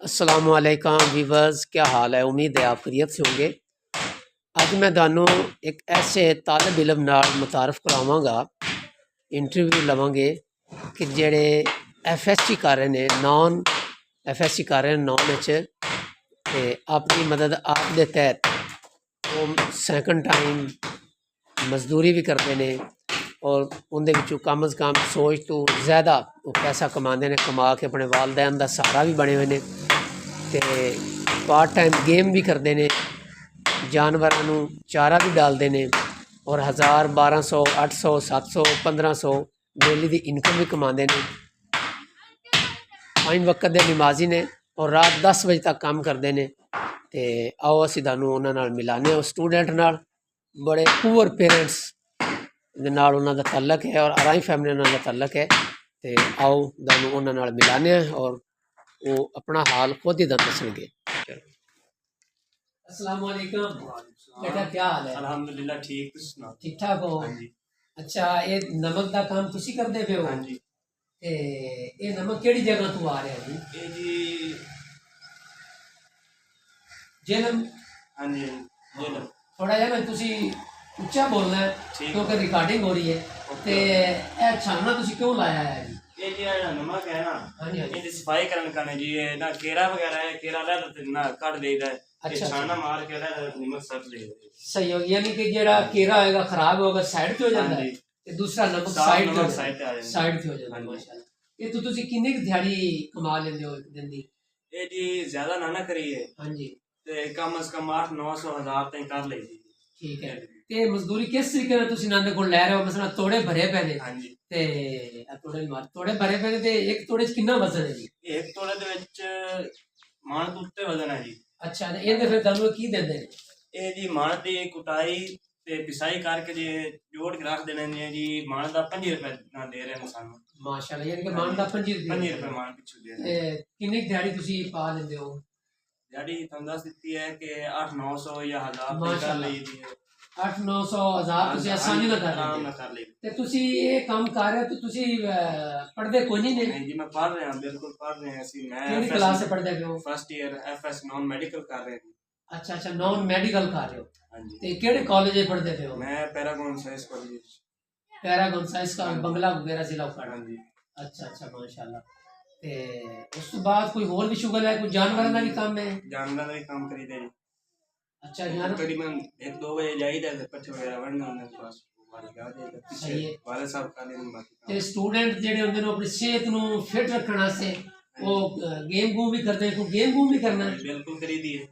अस्सलामुअलैकुम वीवर्स, क्या हाल है। उम्मीद है आप खैरियत से होंगे। अज मैं तुहानू एक ऐसे तालब इलम नाल मुतारफ करावांगा, इंटरव्यू लवांगे कि जेड़े FSC कर रहे ने, नॉन FSC कर रहे हैं नॉन ते अपनी मदद आप दे तहत वो सैकंड टाइम मजदूरी भी करते हैं और उनके विचों कम अज़ कम सोच तो ज़्यादा वो पैसा कमाते हैं, कमा के अपने वालदैन का सहारा भी बने हुए हैं ते पार्ट टाइम गेम भी करते हैं, जानवरों चारा भी डालते हैं और 1000 1200 800 700 1500 डेली की इनकम भी कमाते हैं। 5 वक्त के नमाजी ने और रात 10 बजे तक काम करते हैं। तो आओ असीं तुहानूं उन्हां नाल मिलाने उस स्टूडेंट नाल, बड़े पुअर पेरेंट्स दे नाल उन्हां दा तल्लक है और अराई फैमिली नाल दा तल्लक है। तो आओ तुहानूं उन्हां नाल मिलाने और वो अपना हाल खुद ही दसणगे। अस्सलाम वालेकुम बेटा, क्या हाल है? अल्हम्दुलिल्लाह ठीक, तुसीं सुनाओ? ठीक ठाक हो? हाँ जी। अच्छा, ये नमक का काम तुसी करदे पे हो? हाँ जी। ते ये नमक केड़ी जगह तो आ रहा है जी? ये जी जेलम। हाँ जी जेलम। थोड़ा जिहा ना तुसी उच्चा बोलना है क्योंकि रिकॉर्डिंग हो रही है। ते ए छानना तुसी क्यों लाया है जी? ये जी नमक है ना, हाँ जी हाँ जी। ये सफाई करने का जी, ये ना केरा वगैरह है, केरा ला ना काट देता है। अच्छा, छाना मार के नमक सब दे सही हो, यानी कि जेड़ा केरा होगा खराब होगा साइड पे हो जाता है ते दूसरा नमक साइड पे साइड पे आ जाता है। साइड पे हो जाता है। माशाल्लाह। ये तो तुसी किन्नी की दिहाड़ी कमा लेंदे हो एक दिन दी? ये जी ज्यादा ना करिए, हाँ जी, ते कम से कम 8 900 1000 तक कर ले जी। ठीक है। ते मजदूरी किस तरीके नाल तुसी नांदे कोल लै रहे हो? मसलन तोड़े भरे पे ने। हाँ जी। ते तोड़े भरे पे ने ते एक तोड़े च कितना वजन है जी? एक तोड़े दे विच मान तो उत्ते वजन है जी। अच्छा, ते इहदे फिर तुहानू की देंदे ने? ये जी मान दी कुटाई ते पिसाई करके जी जोड़ के रख देने ने जी। मान दा 5 रुपए ना दे रहे हैं सानू। माशाल्लाह, यानी कि मान दा 5 रुपए। 5 रुपए मान पिछू दे रहे हैं। किन्नी दिहाड़ी तुसी पा लेंदे हो? दिहाड़ी तुम दस दी है कि 8 900 या 1000 तक कर ली दी है। 8 900 1000 तुसी आसानी नाल कर आराम लेंदे नाल कर ली। ते तुसी ये काम कर रहे हो तो तुसी पढ़दे कोई नहीं ने? नहीं जी, मैं पढ़ रहा हूं, बिल्कुल पढ़ रहे हैं। ऐसी मैं किहड़ी क्लास से पढ़दे पे हो? First year FS non medical कर रहे हैं। अच्छा अच्छा, नॉन मेडिकल कर रहे हो? हां जी। ते केड़े कॉलेज में पढ़दे पे हो? मैं Paragon science college. Paragon science का बंगला वगैरह जिला उखाड़ा? हां जी। अच्छा अच्छा, माशाल्लाह। ते उस तो बाद कोई और भी शुगल है? कोई जानवरों का भी काम है? जानवरों का भी काम करीदा जी। अच्छा, जानवर तकरीबन 1 2 बजे जाईदा ते पट्ठे वगैरह वढ़ने होंदे पास सही है। वाले साहब कर लेंगे बाकी। ते स्टूडेंट जेडे होंदे ने अपनी सेहत नु फिट रखने वास्ते वो गेम गूम भी करते हैं? कोई गेम गूम भी करना है? बिल्कुल करी दी है।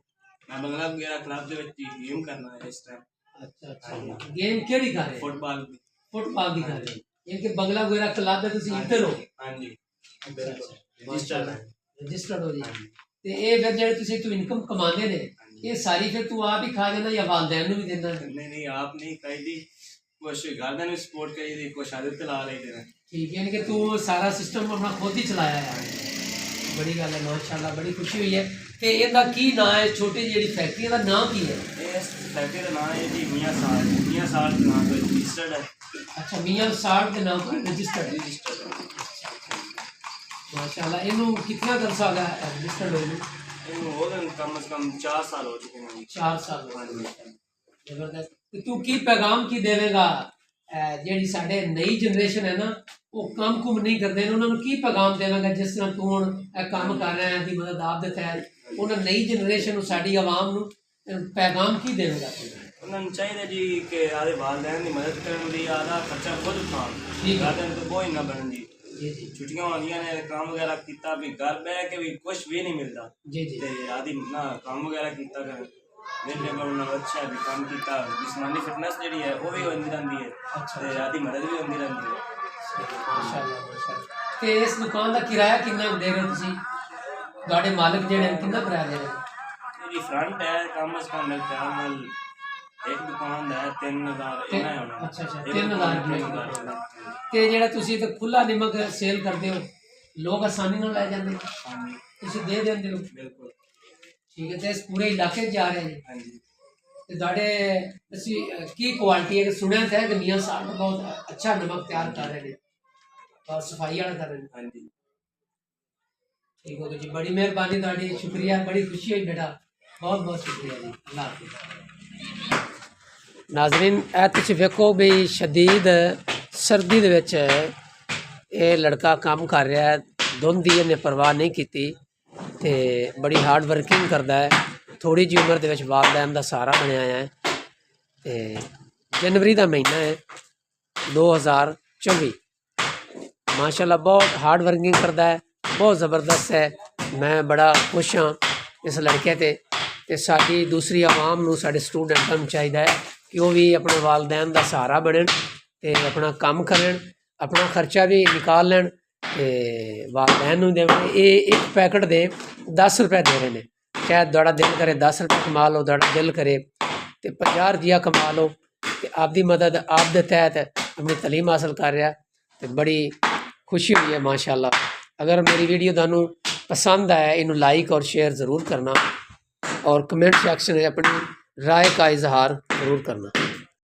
मैं बंगला वगैरह क्लब दे विच गेम करना है इस टाइम। अच्छा अच्छा, गेम केड़ी कर रहे हैं? फुटबॉल दी। फुटबॉल दी कर रहे हैं, यानी कि बंगला वगैरह क्लब दे तुसी इधर हो? हां जी, बिल्कुल रजिस्टर्ड है। रजिस्टर्ड हो जी। ते ए फिर जेडे तुसी तू इनकम कमांदे ने, ये सारी फिर तू आप ही खा देना या वालदैन नु भी देना? नहीं नहीं, आप नहीं कही दी, कुछ घर ने सपोर्ट करी दी, कुछ आदत ला रही थे। ठीक है, यानी कि तू सारा सिस्टम अपना खुद ही चलाया है। बड़ी गल है, माशाल्लाह, बड़ी खुशी हुई है। ते ਇਹਦਾ ਕੀ ਨਾਂ है? छोटी ਜਿਹੜੀ फैक्ट्री ਦਾ नाम की है? इस फैक्ट्री का नाम है जी मियां साल्ट। मियां साल्ट के नाम पे रजिस्टर्ड है। अच्छा, मियां साल्ट के नाम पर रजिस्टर्ड है। रजिस्टर्ड है माशाल्लाह। ਇਹਨੂੰ कितना अरसा हो गया रजिस्टर्ड होने? इन्हों हो गए कम से कम 4 साल हो चुके हैं। 4 साल हो गए। जबरदस्त। तो तू की पैगाम की देवेगा ਜਿਹੜੀ ਸਾਡੇ नई जनरेशन है ना, वो काम कुम नहीं करते हैं, उन्होंने की पैगाम देवेगा जिस तरह तू हुण काम कर रहा है दी मदद आप दे तहत उन्हें नई जनरेशन साडी आवाम नु पैगाम की देवेगा? उन्होंने चाहिए जी कि आदे वालदैन की मदद करने दी, आधा खर्चा खुद उठान। ठीक है, वालदैन तो कोई ना बन जी। जी जी, छुट्टियां आंदियां ने, काम वगैरह कीता भी, घर बह के भी कुछ भी नहीं मिलता। जी जी, ते आदि ना काम वगैरह कीता कर मेरे को अच्छा भी काम कीता, जिस्मानी फिटनेस ਜਿਹੜੀ है वो भी होंदी रहंदी है। अच्छा ते आदि मदद भी होंदी रहंदी है। माशाल्लाह माशाल्लाह। ते इस दुकान का किराया कितना दे रहे हो तुसी? ਤੁਹਾਡੇ मालिक ਜਿਹੜੇ कितना किराया दे रहे हैं? जी फ्रंट है कम से कम मेरे ख्याल नाल एक दुकान है 3000 इतना है होना। अच्छा अच्छा, 3000 ਤੇ ਜਿਹੜਾ ਤੁਸੀਂ ਤੇ ਖੁੱਲਾ ਨਿਮਕ ਸੇਲ ਕਰਦੇ ਹੋ, ਲੋਕ ਆਸਾਨੀ ਨਾਲ ਲੈ ਜਾਂਦੇ ਨੇ? हाँ जी, ਤੁਸੀਂ ਦੇ ਦਿੰਦੇ ਹੋ? बिल्कुल। ठीक है। तो इस पूरे इलाके 'ਚ जा रहे हैं? हाँ जी। ਤੇ ਤੁਹਾਡੇ ਅਸੀਂ ਕੀ ਕੁਆਲਿਟੀ ਹੈ ਕਿ ਸੁਣਿਆ ਤਾਂ ਹੈ ਕਿ ਮੀਆਂ ਸਾਹਿਬ ਬਹੁਤ ਅੱਛਾ ਨਮਕ ਤਿਆਰ ਕਰ ਰਹੇ ਨੇ और सफाई वाला कर रहे हैं? हाँ जी। ठीक हो गया जी, बड़ी मेहरबानी ਤੁਹਾਡੀ, शुक्रिया, बड़ी खुशी हुई बेटा, बहुत बहुत शुक्रिया जी, अल्लाह हाफिज़। नाजरीन ਇਹ ਤੁਸੀਂ ਵੇਖੋ ਵੀ ਸ਼ਦੀਦ ਸਰਦੀ ਦੇ ਵਿੱਚ ਇਹ ਲੜਕਾ ਕੰਮ ਕਰ ਰਿਹਾ ਹੈ, ਧੁੰਦ ਦੀ ਇਹਨੇ ਪਰਵਾਹ ਨਹੀਂ ਕੀਤੀ ਤੇ ਬੜੀ ਹਾਰਡ ਵਰਕਿੰਗ ਕਰਦਾ ਹੈ। ਥੋੜੀ ਜਿਹੀ ਉਮਰ ਦੇ ਵਿੱਚ ਵਾਲਦੈਨ ਦਾ ਸਹਾਰਾ ਬਣਿਆ ਹੈ ਤੇ जनवरी का महीना है 2024। माशाल्लाह बहुत हार्ड वर्किंग करता है, बहुत ज़बरदस्त है। मैं बड़ा खुश हाँ इस लड़के ते साडी दूसरी आवाम नूं, साडे स्टूडेंटां नूं चाहिए है कि वो भी अपने वालदैन का सहारा बनन ते अपना काम करन, अपना खर्चा भी निकाल लैन ते वालदैन नूं देवन। ये एक पैकेट दे 10 रुपए दे रहे हैं, चाहे तुहाडा दिल करे 10 रुपए कमा लो, तुहाडा दिल करे ते 50 रुपया कमा लो ते आपदी मदद आप दे तहत अपनी तलीम हासिल कर रहा तो बड़ी खुशी हुई है माशाल्लाह। अगर मेरी वीडियो तुहानू पसंद आया इनू लाइक और शेयर ज़रूर करना और कमेंट सेक्शन में अपनी राय का इजहार ज़रूर करना।